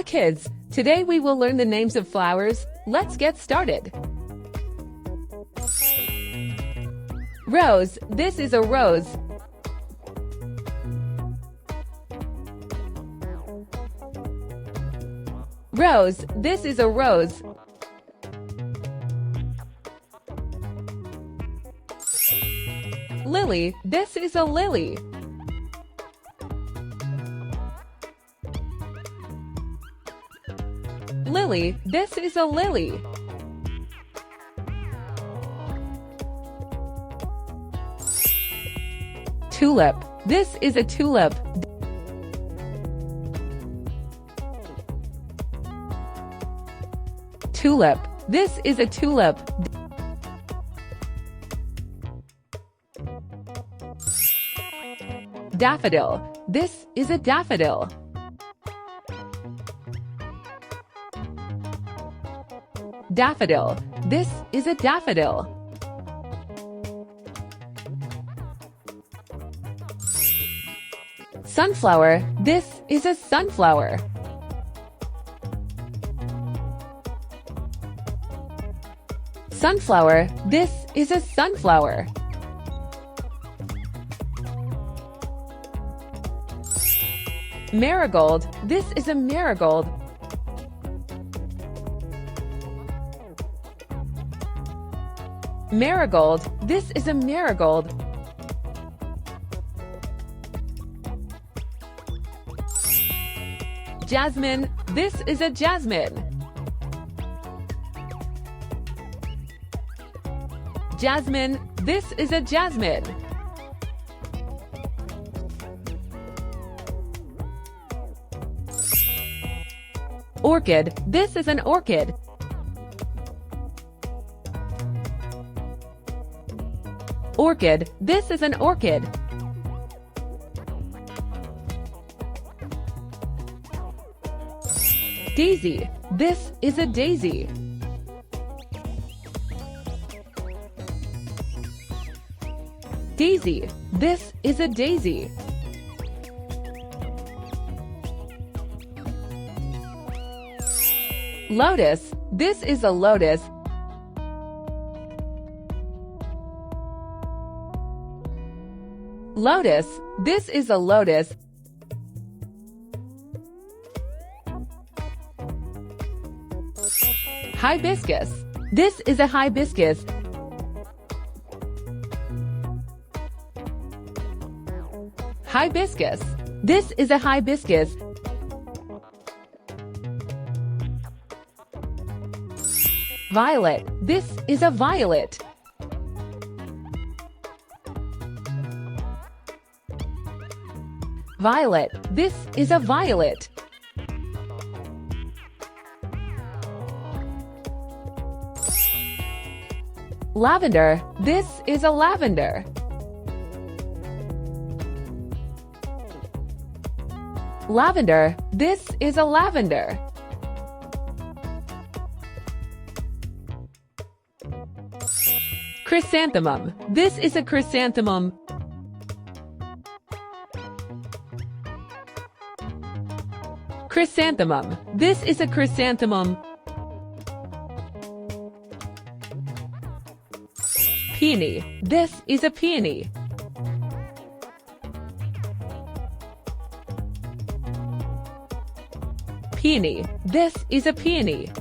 kids, today we will learn the names of flowers. Let's get started. Rose, this is a rose. Rose, this is a rose. Lily, this is a lily. Lily, this is a lily. Tulip, this is a tulip. Tulip, this is a tulip. Daffodil, this is a daffodil. Daffodil, this is a daffodil. Sunflower, this is a sunflower. Sunflower, this is a sunflower. Marigold, this is a marigold. Marigold, this is a marigold. Jasmine, this is a jasmine. Jasmine, this is a jasmine. Orchid, this is an orchid. Orchid, this is an orchid. Daisy, this is a daisy. Daisy, this is a daisy. Lotus, this is a lotus. Lotus, this is a lotus. Hibiscus, this is a hibiscus. Hibiscus, this is a hibiscus. Violet, this is a violet. Violet, this is a violet. Lavender, this is a lavender. Lavender, this is a lavender. Chrysanthemum, this is a chrysanthemum. Chrysanthemum, this is a chrysanthemum. Peony, this is a peony. Peony, this is a peony.